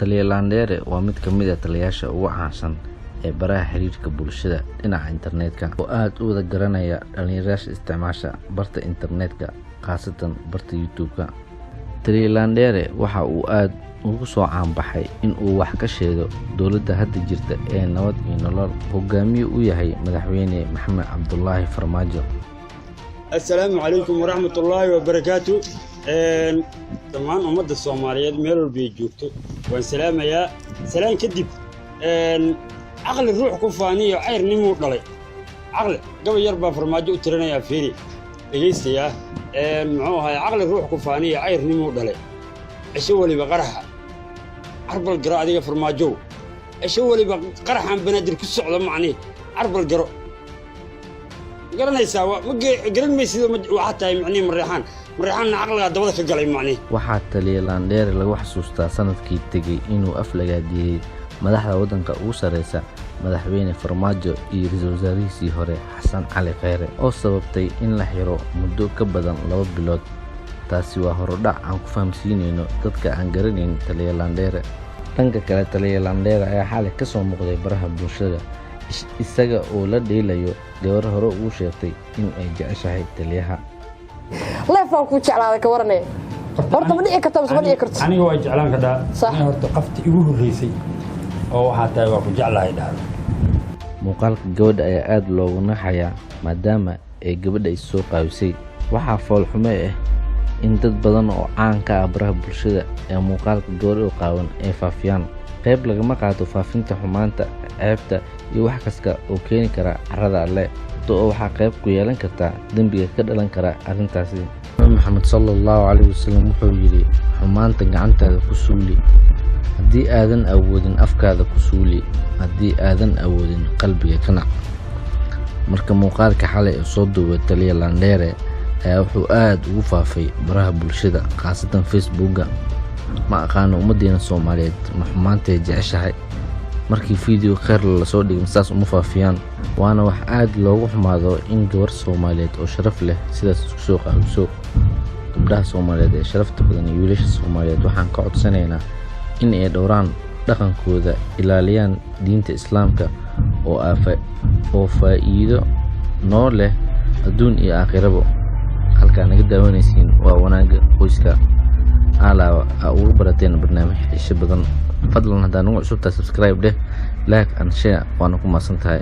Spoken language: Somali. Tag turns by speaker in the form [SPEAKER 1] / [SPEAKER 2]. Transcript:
[SPEAKER 1] Taliya Landere waa mid ka mid ah taliyayaasha ugu caansan ee baraha xiriirka bulshada dhinaca internetka oo aad u wada garanaya dhalinyarada isticmaasha barta internetka khaasatan barta YouTube-ka. Taliya Landere waxa uu aad ugu soo caanbaxay in uu wax ka sheego dowladda hadda jirta ee nabad iyo nolol hogaamiye u yahay madaxweyne Maxamed Cabdullaahi Farmaajo.
[SPEAKER 2] Assalaamu calaykum waraxmatullaahi wabarakaatuh. Dhammaan ummadda Soomaaliyeed meel walba ay joogto waan salaamayaa. Salaan kadib aqli ruux ku faaniyo cayrnimo dhalay. Aqli gaba yar baa Farmaajo u tirinaya fiiri dhageystayaa muxuu ahay aqli ruux ku faaniyo cayrnimo dhalay. Isha waliba qaraxa arbal garo adiga Farmaajo isha waliba qaraxan banaadir ku socdo macni arbal garo garanaysaa ma garan maysid waxa tahay macni marixan aqliga dabada ka galay macni.
[SPEAKER 1] Waxaa Taliya Landere lagu xasuustaa sanadkii tagay inuu aflagaadiyay madaxda waddanka ugu sareysa madaxweyne Farmaajo iyo ra'iisul wasaarihiisii hore Xasan Cali Kheyre oo sababtay in la xiro muddo ka badan 2 bilood. taasi waa horodhac aan ku fahamsiinayno dadka aan garanayn Taliya Landere. Dhanka kale Taliya Landere ayaa xalay ka soo muuqday baraha bulshada isaga oo la dheelayo gabar hore ugu sheegtay in ay jeceshahay taliyaha.
[SPEAKER 3] leefaan ku jeclaaday ka waranay horta ma dhici karto ma dhici karto
[SPEAKER 2] aniga waa jeclaan kadaa in horta qafti igu horeysay oo waxa tahay waa ku jeclahay dhaal.
[SPEAKER 1] Muuqaalka gabadha ayaa aad loogu naxayaa maadaama ay gabadha is soo qaabisay. Waxaa fool xumo ah in dad badan oo caan ka ah baraha bulshada ee muuqaalka gabadha u qaawan ay faafiyaan. qayb lagama qaato faafinta xumaanta, ceebta iyo wax kasta oo keeni kara carrada Alle. oo waxa qayb ku yeelan karta dambiga ka dhalan kara arrintaasi. Maxamed sallallahu alayhi wasallam wuxuu yiri xumaanta gacantaada ku suuli haddii aadan awoodin afkaada ku suuli haddii aadan awoodin qalbiga ka nac. Marka muuqaalka xalay ee soo duubay Taliya Landere ayaa wuxuu aad ugu faafay baraha bulshada khaasatan Facebook-ga. ma aqaano ummadeena Soomaaliyeed ma xumaantay jeceshahay markii video khayr la soo dhigay saas uma faafiyaan. waana wax aad loogu xumaado in gabar Soomaaliyeed oo sharaf leh sidaas isku soo qaabiso. gabdhaha Soomaaliyeed ee sharafta badan iyo wiilasha Soomaaliyeed waxaan ka codsanaynaa in ay dhowraan dhaqankooda, ilaaliyaan diinta Islaamka oo faa'iido noo leh adduun iyo aakhiraba. halka naga daawanaysiin waa wanaagga qoyska ala ugu barateen barnaamij xiiso badan. fadlan haddaan ugu cusubtahay subscribe like and share waana ku maasantahay.